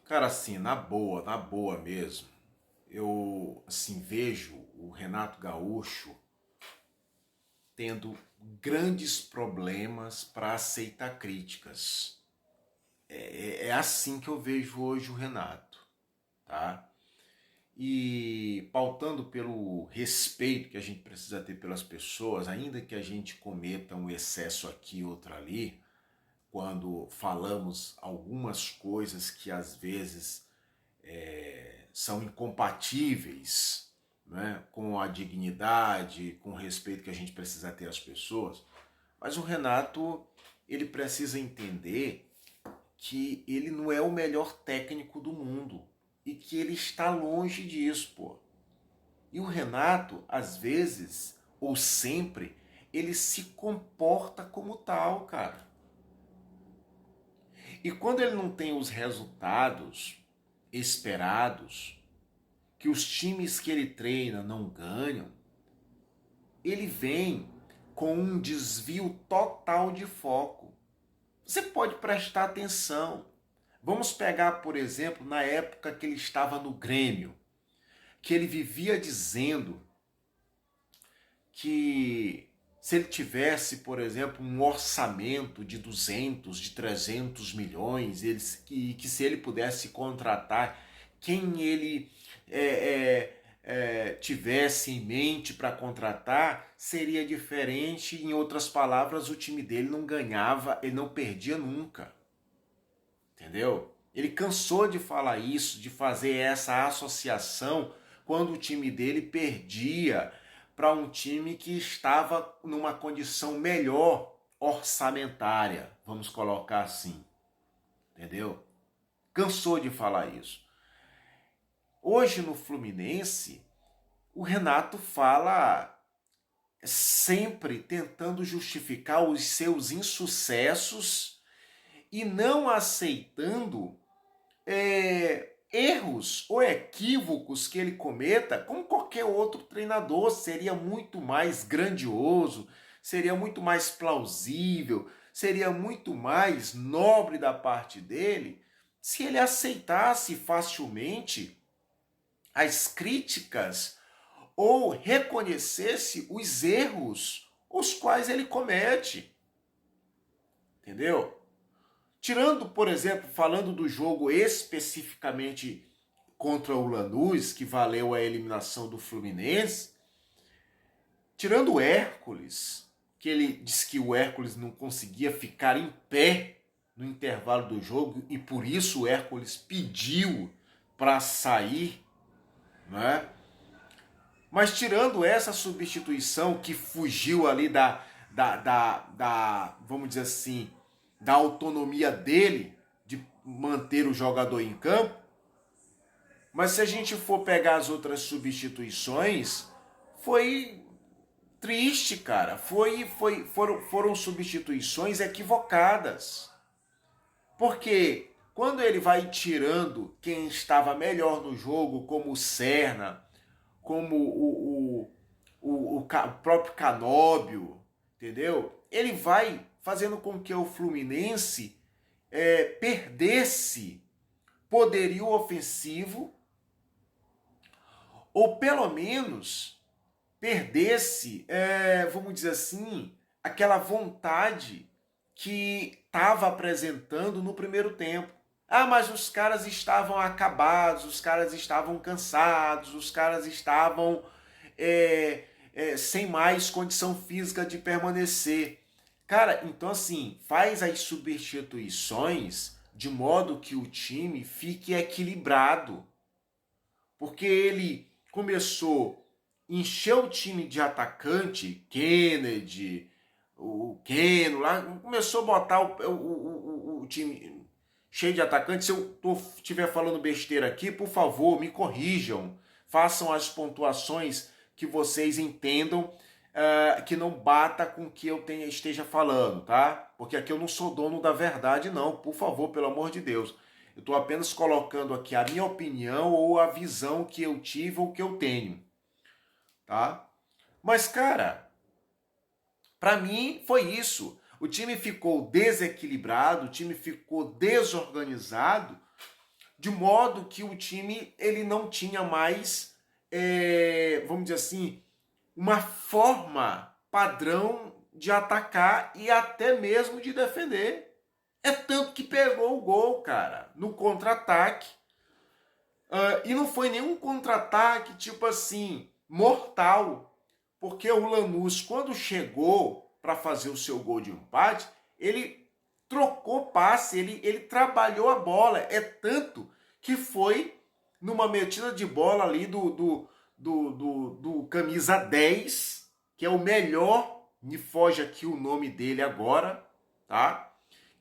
Cara, assim, na boa mesmo, eu assim vejo o Renato Gaúcho tendo grandes problemas para aceitar críticas. É assim que eu vejo hoje o Renato, tá? E pautando pelo respeito que a gente precisa ter pelas pessoas, ainda que a gente cometa um excesso aqui e outro ali, quando falamos algumas coisas que às vezes são incompatíveis, né, com a dignidade, com o respeito que a gente precisa ter às pessoas. Mas o Renato, ele precisa entender que ele não é o melhor técnico do mundo e que ele está longe disso, pô. E o Renato, às vezes, ou sempre, ele se comporta como tal, cara. E quando ele não tem os resultados esperados, que os times que ele treina não ganham, ele vem com um desvio total de foco. Você pode prestar atenção. Vamos pegar, por exemplo, na época que ele estava no Grêmio, que ele vivia dizendo que se ele tivesse, por exemplo, um orçamento de 200, de 300 milhões, que se ele pudesse contratar quem ele tivesse em mente para contratar, seria diferente. Em outras palavras, o time dele não ganhava, ele não perdia nunca. Entendeu? Ele cansou de falar isso, de fazer essa associação quando o time dele perdia para um time que estava numa condição melhor orçamentária, vamos colocar assim, entendeu? Cansou de falar isso. Hoje no Fluminense, o Renato fala sempre tentando justificar os seus insucessos e não aceitando erros ou equívocos que ele cometa, como qualquer outro treinador, seria muito mais grandioso, seria muito mais plausível, seria muito mais nobre da parte dele se ele aceitasse facilmente as críticas ou reconhecesse os erros os quais ele comete. Entendeu? Tirando, por exemplo, falando do jogo especificamente contra o Lanús, que valeu a eliminação do Fluminense, tirando o Hércules, que ele disse que o Hércules não conseguia ficar em pé no intervalo do jogo e por isso o Hércules pediu para sair, né? Mas tirando essa substituição que fugiu ali vamos dizer assim, da autonomia dele de manter o jogador em campo, mas se a gente for pegar as outras substituições, foi triste, cara. Foram substituições equivocadas. Porque quando ele vai tirando quem estava melhor no jogo, como o Serna, como o próprio Canóbio, entendeu? Ele vai fazendo com que o Fluminense perdesse poderio ofensivo, ou pelo menos perdesse, vamos dizer assim, aquela vontade que estava apresentando no primeiro tempo. Ah, mas os caras estavam acabados, os caras estavam cansados, os caras estavam sem mais condição física de permanecer. Cara, então assim, faz as substituições de modo que o time fique equilibrado. Porque ele começou a encher o time de atacante, Kennedy, o Keno lá, começou a botar o time cheio de atacantes. Se eu estiver falando besteira aqui, por favor, me corrijam. Façam as pontuações que vocês entendam, que não bata com o que eu esteja falando, tá? Porque aqui eu não sou dono da verdade, não. Por favor, pelo amor de Deus. Eu estou apenas colocando aqui a minha opinião ou a visão que eu tive ou que eu tenho, tá? Mas, cara, para mim foi isso. O time ficou desequilibrado, o time ficou desorganizado de modo que o time ele não tinha mais, vamos dizer assim, uma forma padrão de atacar e até mesmo de defender. É tanto que pegou o gol, cara, no contra-ataque. E não foi nenhum contra-ataque, tipo assim, mortal. Porque o Lanús, quando chegou para fazer o seu gol de empate, ele trocou passe, ele trabalhou a bola. É tanto que foi numa metida de bola ali do camisa 10, que é o melhor, me foge aqui o nome dele agora, tá?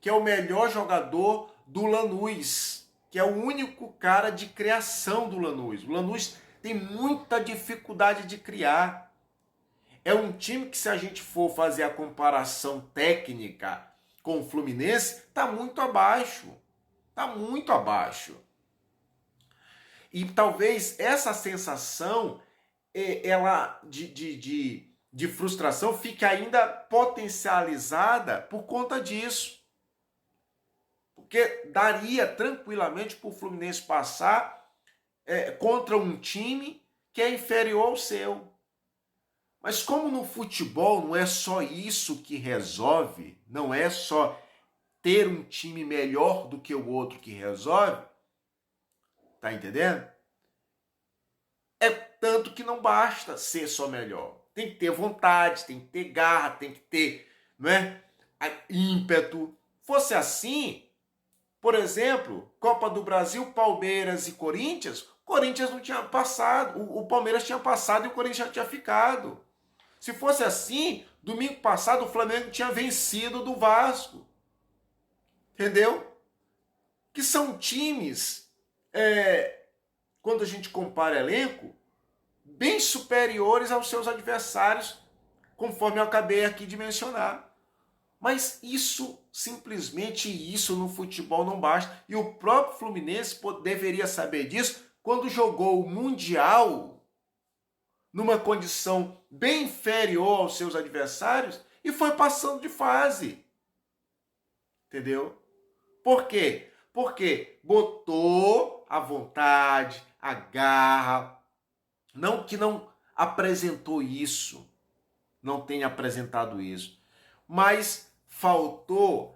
Que é o melhor jogador do Lanús, que é o único cara de criação do Lanús. O Lanús tem muita dificuldade de criar. É um time que, se a gente for fazer a comparação técnica com o Fluminense, está muito abaixo. Está muito abaixo. E talvez essa sensação ela de frustração fique ainda potencializada por conta disso. Porque daria tranquilamente para o Fluminense passar contra um time que é inferior ao seu. Mas como no futebol não é só isso que resolve, não é só ter um time melhor do que o outro que resolve, tá entendendo? É tanto que não basta ser só melhor. Tem que ter vontade, tem que ter garra, tem que ter, não é, ímpeto. Fosse assim, por exemplo, Copa do Brasil, Palmeiras e Corinthians, o Corinthians não tinha passado, o Palmeiras tinha passado e o Corinthians já tinha ficado. Se fosse assim, domingo passado o Flamengo tinha vencido do Vasco. Entendeu? Que são times, quando a gente compara elenco, bem superiores aos seus adversários, conforme eu acabei aqui de mencionar. Mas isso, simplesmente isso no futebol não basta. E o próprio Fluminense deveria saber disso quando jogou o Mundial numa condição bem inferior aos seus adversários e foi passando de fase. Entendeu? Por quê? Porque botou a vontade, a garra, não que não apresentou isso, não tenha apresentado isso, mas faltou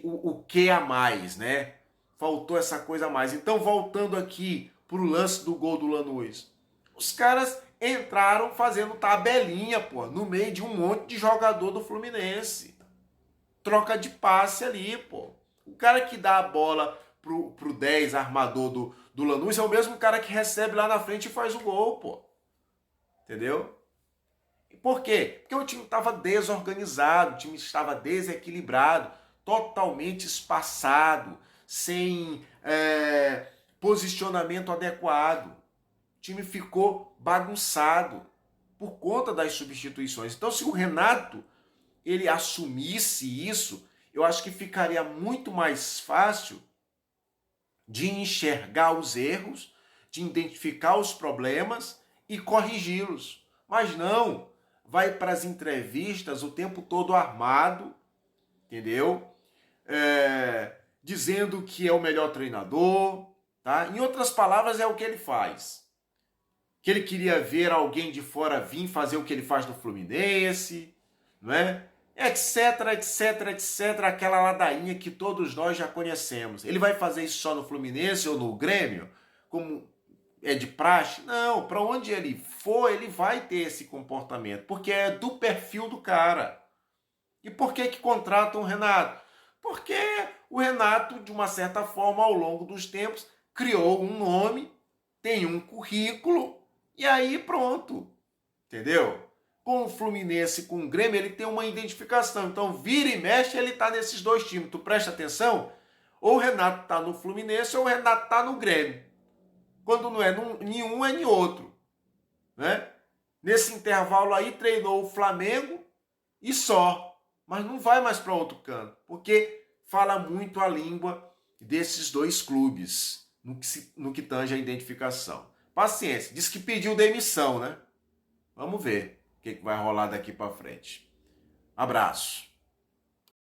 o que a mais, né? Faltou essa coisa a mais. Então, voltando aqui pro lance do gol do Lanús, os caras entraram fazendo tabelinha, pô, no meio de um monte de jogador do Fluminense. Troca de passe ali, pô. O cara que dá a bola pro 10 armador do Lanús é o mesmo cara que recebe lá na frente e faz o gol, pô. Entendeu? E por quê? Porque o time estava desorganizado, o time estava desequilibrado, totalmente espaçado, sem posicionamento adequado. O time ficou bagunçado por conta das substituições. Então, se o Renato ele assumisse isso, eu acho que ficaria muito mais fácil de enxergar os erros, de identificar os problemas e corrigi-los. Mas não, vai para as entrevistas o tempo todo armado, entendeu? Dizendo que é o melhor treinador, tá? Em outras palavras, é o que ele faz. Que ele queria ver alguém de fora vir fazer o que ele faz no Fluminense, não é? Etc, etc, etc, aquela ladainha que todos nós já conhecemos. Ele vai fazer isso só no Fluminense ou no Grêmio, como é de praxe? Não, para onde ele for, ele vai ter esse comportamento, porque é do perfil do cara. E por que contratam o Renato? Porque o Renato, de uma certa forma, ao longo dos tempos, criou um nome, tem um currículo, e aí pronto. Entendeu? Com o Fluminense, com o Grêmio, ele tem uma identificação. Então, vira e mexe, ele está nesses dois times. Tu presta atenção? Ou o Renato está no Fluminense, ou o Renato está no Grêmio. Quando não é nenhum, é nem outro. Né? Nesse intervalo aí, treinou o Flamengo e só. Mas não vai mais para outro canto, porque fala muito a língua desses dois clubes, no que tange a identificação. Paciência. Diz que pediu demissão, né? Vamos ver o que vai rolar daqui para frente. Abraço.